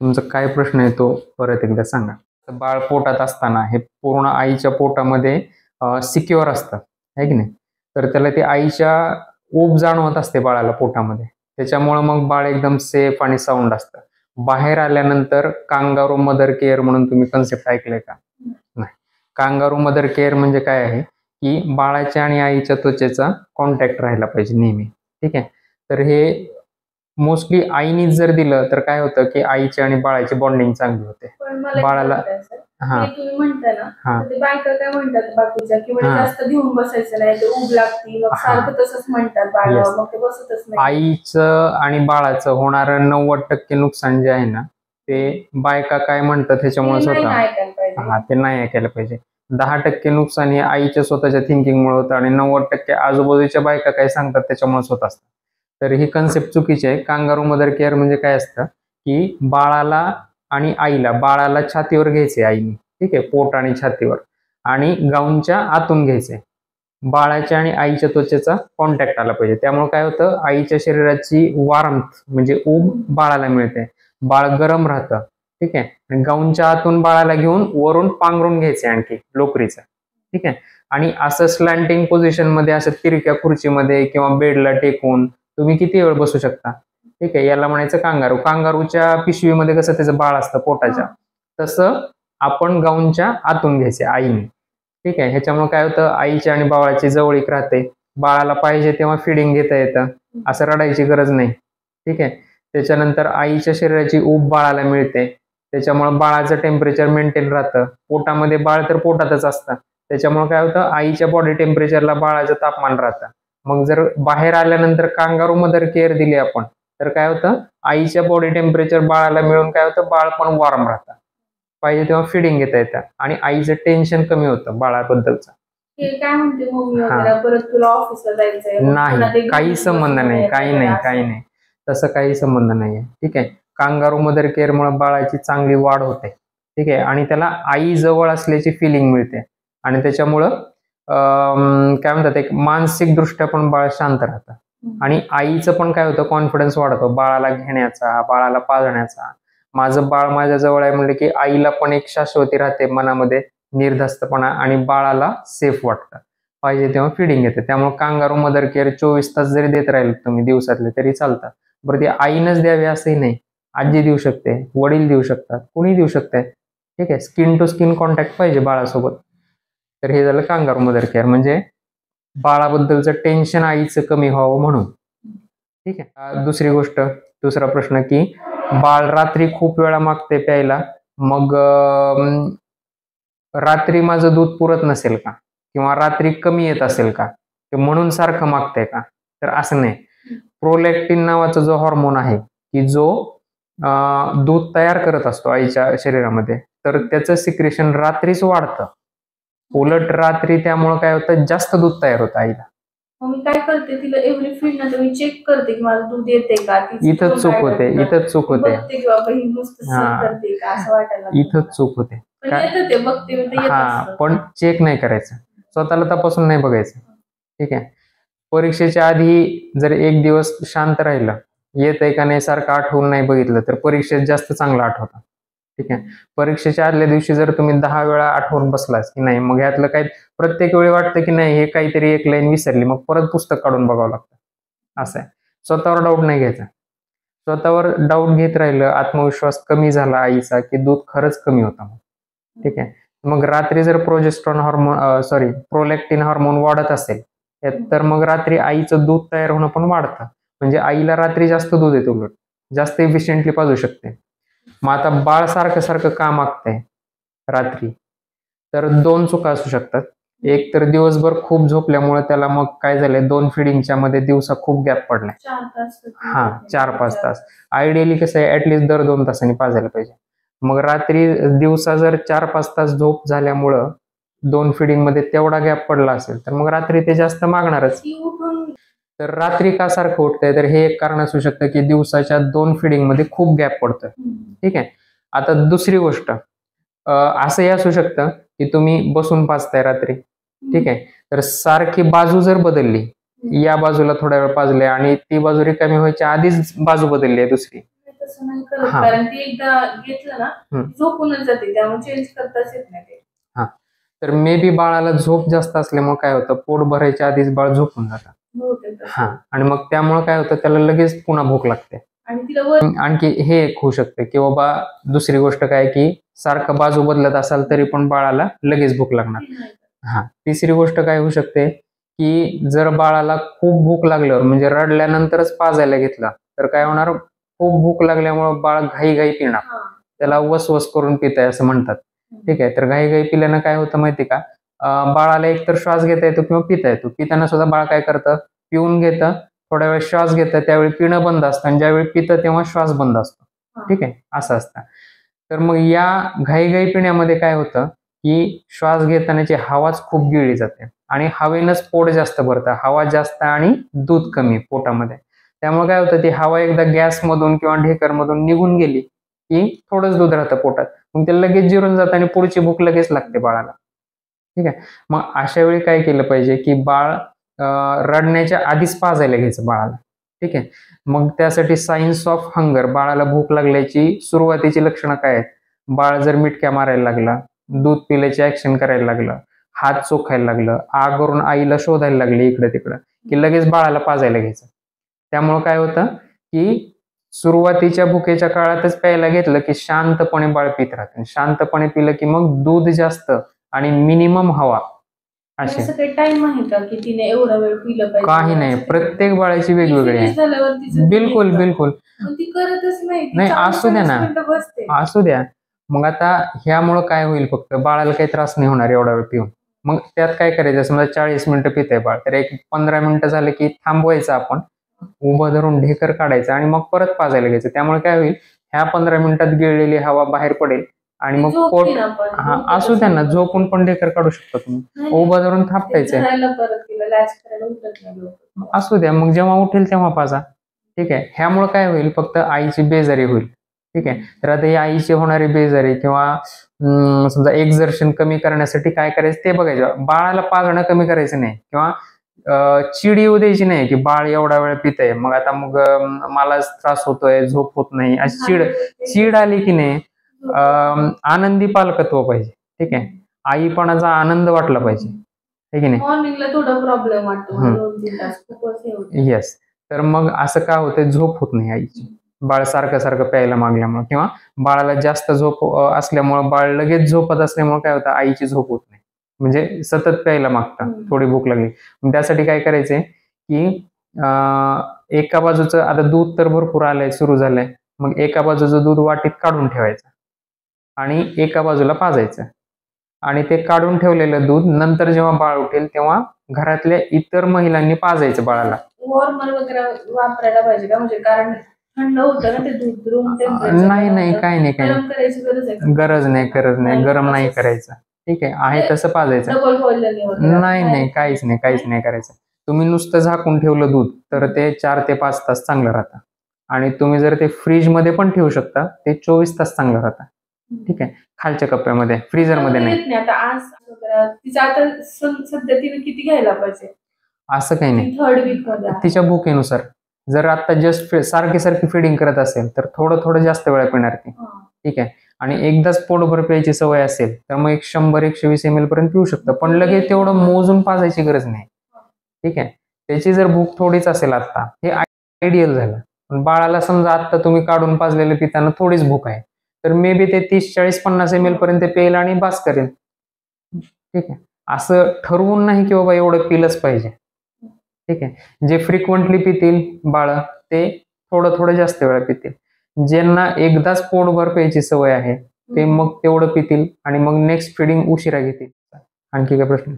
तुमचा काय प्रश्न आहे तो परत एकदा सांगा. तर बाळ पोटात असताना हे पूर्ण आईच्या पोटामध्ये सिक्युअर असतं, आहे की नाही? तर त्याला ती आईच्या ऊब जाणवत असते बाळाला पोटामध्ये. त्याच्यामुळं मग बाळ एकदम सेफ आणि साऊंड असतं. बाहेर आल्यानंतर कांगारू मदर केअर म्हणून तुम्ही कन्सेप्ट ऐकलंय का? नाही. कांगारू मदर केअर म्हणजे काय आहे, की बाळाच्या आणि आईच्या त्वचेचा कॉन्टॅक्ट राहिला पाहिजे नेहमी. ठीक आहे? तर हे मोस्टली आईनीच जर दिलं तर काय होतं, की आईची आणि बाळाची बॉन्डिंग चांगली होते. पण मला बाळाला हां. तुम्ही म्हणता ना, ते बायका काय म्हणतात बाकीच्या, की म्हणजे जास्त घेऊन बसायचं नाही, ते ऊब लागती, मग सारखं तसंच म्हणतात बाळाला, मग ते बसतच नाही. आईचं आणि बाळाचं होणारं 90% नुकसान जे आहे ना, ते बायका काय म्हणतात ह्याच्यामुळे होतं. ते नाही ऐकायला पाहिजे. 10% नुकसान हे आईच्या स्वतःच्या थिंकिंगमुळे होतं आणि 90% आजूबाजूच्या बायका काय सांगतात त्याच्यामुळेच होत असतं. तर ही कन्सेप्ट चुकीची आहे. कांगारू मदर केअर म्हणजे काय असतं, की बाळाला आणि आईला, बाळाला छातीवर घ्यायचे आईने, ठीक आहे, पोट आणि छातीवर, आणि गाऊनच्या आतून घ्यायचे. बाळाच्या आणि आईच्या त्वचेचा कॉन्टॅक्ट आला पाहिजे. त्यामुळे काय होतं, आईच्या शरीराची वार्मथ म्हणजे ऊब बाळाला मिळते. बाळ गरम राहतं, ठीक आहे. आणि गाऊनच्या आतून बाळाला घेऊन वरून पांघरून घ्यायचे आणखी लोकरीचं, ठीक आहे. आणि असं स्लॅन्टिंग पोझिशन मध्ये, असं तिरक्या खुर्चीमध्ये किंवा बेडला टेकून तुम्ही किती वेळ बसू शकता, ठीक आहे. याला म्हणायचं कांगारू. कांगारूच्या पिशवीमध्ये कसं त्याचं बाळ असतं पोटाच्या, तसं आपण गाऊनच्या आतून घ्यायचे आईने, ठीक आहे. ह्याच्यामुळे काय होतं, आईची आणि बाळाची जवळीक राहते. बाळाला पाहिजे तेव्हा फिडिंग घेता येतं, असं रडायची गरज नाही, ठीक आहे. त्याच्यानंतर आईच्या शरीराची ऊब बाळाला मिळते. त्याच्यामुळे बाळाचं टेम्परेचर मेंटेन राहतं. पोटामध्ये बाळ तर पोटातच असतं. त्याच्यामुळे काय होतं, आईच्या बॉडी टेम्परेचरला बाळाचं तापमान राहतं. मग जर बाहेर आल्यानंतर कांगारू मदर केअर दिली आपण, तर काय होतं, आईच्या बॉडी टेम्परेचर बाळाला मिळून काय होतं, बाळ पण वॉर्म राहतं. पाहिजे तेव्हा फिडिंग घेता येतं आणि आईचं टेन्शन कमी होतं बाळाबद्दलचं. काय म्हणते मम्मी वगैरे, परत तुला ऑफिसला जायचंय? नाही, काही संबंध नाही, काही नाही, तसं काही संबंध नाहीये, ठीक आहे. कांगारू मदर केअर मुळे बाळाची चांगली वाढ होते, ठीक आहे, आणि त्याला आई जवळ असल्याची फिलिंग मिळते आणि त्याच्यामुळं काय म्हणतात, एक मानसिक दृष्ट्या पण बाळ शांत राहतं आणि आईचं पण काय होतं, कॉन्फिडन्स वाढतो बाळाला घेण्याचा, बाळाला पाजण्याचा. माझं बाळ माझ्या जवळ आहे म्हणलं की आईला पण एक शाश्वती राहते मनामध्ये, निर्धास्तपणा, आणि बाळाला सेफ वाटतं. पाहिजे तेव्हा फिडिंग येते. त्यामुळे कांगारू मदर केअर 24 तास जरी देत राहिले तुम्ही दिवसातले तरी चालतं. बरं, ते आईनच द्यावे असंही नाही, आजी देऊ शकते, वडील देऊ शकतात, कुणी देऊ शकते, ठीक आहे. स्किन टू स्किन कॉन्टॅक्ट पाहिजे बाळासोबत. तर हे झालं कांगारू मदर केअर, म्हणजे बाळाबद्दलचं टेन्शन आईचं कमी व्हावं म्हणून, ठीक आहे. दुसरी गोष्ट, दुसरा प्रश्न, की बाळ रात्री खूप वेळा मागते प्यायला, मग रात्री माझं दूध पुरत नसेल का, किंवा रात्री कमी येत असेल का, म्हणून सारखं मागतंय का? तर असं नाही. प्रोलॅक्टिन नावाचा जो हॉर्मोन आहे, की जो दूध तयार करत असतो आईच्या शरीरामध्ये, तर त्याचं सिक्रेशन रात्रीच वाढतं. उलट रात्री त्यामुळे काय होतं, जास्त दूध तयार होतं आईला. मी काय करते, तिला एव्हरी फीड नंतर मी चेक करते की माझं दूध येते का. इथंच चूक होते, इथंच चूक होते, इथंच चूक होते. हा, पण चेक नाही करायचं, स्वतःला तपासून नाही बघायचं, ठीक आहे. परीक्षेच्या आधी जर एक दिवस शांत राहिलं, येत आहे का नाही सारखं आठवून नाही बघितलं, तर परीक्षेत जास्त चांगलं आठवतं, ठीक आहे. परीक्षेच्या आदल्या दिवशी जर तुम्ही 10 वेळा आठवून बसलास की नाही, मग यातलं काही प्रत्येक वेळी वाटतं की नाही हे काहीतरी एक लाईन विसरली, मग परत पुस्तक काढून बघावं लागतं. असं आहे. स्वतःवर डाऊट नाही घ्यायचा. स्वतःवर डाऊट घेत राहिलं, आत्मविश्वास कमी झाला आईचा, की दूध खरंच कमी होतं, ठीक आहे. मग रात्री जर प्रोलॅक्टिन हार्मोन वाढत असेल, तर मग रात्री आईचं दूध तयार होणं पण वाढतं, म्हणजे आईला रात्री जास्त दूध येतं, उलट जास्त इफिशियंटली पाजू शकते. मग आता बाळ सारखं सारखं का मागतंय रात्री, तर 2 चुका असू शकतात. एक तर दिवसभर खूप झोपल्यामुळे त्याला मग काय झालंय, 2 फिडिंगच्या मध्ये दिवसा खूप गॅप पडलाय. 4-5 तास. आयडियली कसं आहे, ऍटलिस्ट दर 2 तासांनी पाजायला पाहिजे. मग रात्री दिवसा जर 4-5 तास झोप झाल्यामुळं 2 फिडिंग मध्ये तेवढा गॅप पडला असेल, तर मग रात्री ते जास्त मागणारच. तर रात्री का सारखं उठतंय, तर हे एक कारण असू शकतं की दिवसाच्या 2 फिडिंग मध्ये खूप गॅप पडतोय, ठीक आहे. आता दुसरी गोष्ट, असंही असू शकतं की तुम्ही बसून पाजताय रात्री, ठीक आहे. तर सारखी बाजू जर बदलली, या बाजूला थोड्या वेळ पाजले आणि ती बाजू रिकामी व्हायच्या आधीच बाजू बदलली आहे दुसरी, तसं नाही करत, कारण ती एकदा घेतलं ना झोपूनच जाते, त्यामुळे चेंज करताच येत नाही ते. तर मे बी बाळाला झोप जास्त असल्यामुळे काय होतं, पोट भरायच्या आधीच बाळ झोपून जातं. आणि मग त्यामुळे काय होतं, त्याला लगेच पुन्हा भूक लागते. आणखी हे एक होऊ शकते की बाबा दुसरी गोष्ट काय की सारखं बाजू बदलत असाल तरी पण बाळाला लगेच भूक लागणार. तिसरी गोष्ट काय होऊ शकते की जर बाळाला खूप भूक लागल्यावर म्हणजे रडल्यानंतरच पाजायला घेतला तर काय होणार, खूप भूक लागल्यामुळे बाळ घाई पिणार, त्याला वसवस करून पित आहे असं म्हणतात. ठीक आहे, तर घाई पिल्यानं काय होतं माहिती का, बाळाला एकतर श्वास घेता येतो किंवा पिता येतो. पिताना सुद्धा बाळ काय करतं, पिऊन घेतं, थोड्या वेळ श्वास घेतं, त्यावेळी पिणं बंद असतं आणि ज्यावेळी पितं तेव्हा श्वास बंद असतो. ठीक आहे, असं असतं. तर मग या घाई पिण्यामध्ये काय होतं की श्वास घेतानाची हवाच खूप गिळली जाते आणि हवेनंच पोट जास्त भरतं, हवा जास्त आणि दूध कमी पोटामध्ये. त्यामुळे काय होतं, ती हवा एकदा गॅसमधून किंवा ढेकरमधून निघून गेली की थोडंच दूध राहतं पोटात, मग ते लगेच जिरून जातं आणि पुढची भूक लगेच लागते बाळाला. ठीक आहे, मग अशा वेळी काय केलं पाहिजे की बाळ रडण्याच्या आधीच पाजायला घ्यायचं बाळाला. ठीक आहे, मग त्यासाठी सायन्स ऑफ हंगर, बाळाला भूक लागल्याची सुरुवातीची लक्षणं काय आहेत, बाळ जर मिटक्या मारायला लागला, दूध पिल्याचे ऍक्शन करायला लागलं, हात चोखायला लागलं, आग करून आईला शोधायला लागली इकडं तिकडं, की लगेच बाळाला पाजायला घ्यायचं. त्यामुळे काय होतं की सुरुवातीच्या भुकेच्या काळातच प्यायला घेतलं की शांतपणे बाळ पित राहतं. शांतपणे पिलं की मग दूध जास्त आणि मिनिमम हवा. असे टाइम आहे का की तिने एवढा वेळ पिलं पाहिजे? काही नाही, प्रत्येक बाळाची वेगवेगळी आहे. बिलकुल ती करतच नाही, असू द्या ना, असू द्या. मग आता ह्यामुळं काय होईल, फक्त बाळाला काही त्रास नाही होणार एवढा वेळ पिऊन. मग त्यात काय करायचं, समजा 40 मिनिटं पितंय बाळ, तर एक 15 मिनिटं झालं की थांबवायचं आपण, उभं धरून ढेकर काढायचं आणि मग परत पाजायला घ्यायचं. त्यामुळे काय होईल, ह्या 15 मिनिटात गिळलेली हवा बाहेर पडेल आणि मग पोट, असू द्या ना, झोपून पण ढेकर काढू शकता तुम्ही, उभं धरून थापटायचंय. असू द्या, मग जेव्हा उठेल तेव्हा पाजा. ठीक आहे, ह्यामुळे काय होईल, फक्त आईची बेजारी होईल. ठीक आहे, तर आता ही आईची होणारी बेजारी किंवा समजा एक्झर्शन कमी करण्यासाठी काय करायचं ते बघायचं. बाळाला पाजणं कमी करायचं नाही किंवा चिड येऊ द्यायची नाही की बाळ एवढा वेळ पितंय, मग आता मग मला त्रास होतोय, झोप होत नाही, अशी चिड आली की नाही, आनंदी पालकत्व पाहिजे. ठीक आहे, आईपणाचा आनंद वाटला पाहिजे. ठीक आहे, मॉर्निंगला थोडा प्रॉब्लेम वाटतो. येस, तर मग असं का होतंय, झोप होत नाही आईची, बाळ सारखं प्यायला मागल्यामुळे किंवा बाळाला जास्त झोप असल्यामुळे, बाळ लगेच झोपत असल्यामुळे काय होतं, आईची झोप होत नाही, म्हणजे सतत प्यायला मागतं थोडी भूक लागली. त्यासाठी काय करायचंय की एका बाजूचं, आता दूध तर भरपूर आलंय, सुरू झालंय, मग एका बाजूचं दूध वाटीत काढून ठेवायचं आणि एका बाजूला पाजायचं आणि ते काढून ठेवलेलं दूध नंतर जेव्हा बाळ उठेल तेव्हा घरातल्या इतर महिलांनी पाजायचं बाळाला. वॉर्मर वगैरे वापरायला पाहिजे का, म्हणजे कारण थंड होतं ना ते दूध, रूम टेम्परेचर? नाही, काही नाही, गरज नाही, गरम नाही करायचं. ठीक आहे तसं पाजायचं. नाही, काहीच नाही करायचं. तुम्ही नुसतं झाकून ठेवलं दूध तर ते 4 ते 5 तास चांगलं राहतं आणि तुम्ही जर ते फ्रीज मध्ये पण ठेवू शकता, ते 24 तास चांगलं राहतं. ठीक आहे, खालच्या कप्प्यामध्ये, फ्रीजर मध्ये नाही. आता आज सध्या तिने किती घ्यायला पाहिजे असं काही नाही, थर्ड वीक मध्ये तिच्या भुकेनुसार. जर आता जस्ट सारखी फिडिंग करत असेल तर थोडं जास्त वेळा पिणार ती. ठीक आहे, आणि एकदाच पोटभर प्यायची सवय असेल तर मग 100-120 ml पर्यंत पिऊ शकतं, पण लगेच तेवढं मोजून पाजायची गरज नाही. ठीक आहे, त्याची जर भूक थोडीच असेल आता, हे आयडियल झालं. पण बाळाला समजा आता तुम्ही काढून पाजलेलं पिताना थोडीच भूक आहे, तर मे बी ते 30-40-50 ml पर्यंत पेल आणि बास करेल. ठीक आहे, असं ठरवून नाही की बाबा एवढं पिलंच पाहिजे. ठीक आहे, जे फ्रिक्वेंटली पितील बाळ ते थोडं जास्त वेळा पितील. ज्यांना एकदाच पोटभर प्यायची सवय आहे ते मग तेवढं पितील आणि मग नेक्स्ट फिडिंग उशिरा घेतील. आणखी काय प्रश्न?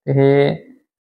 हे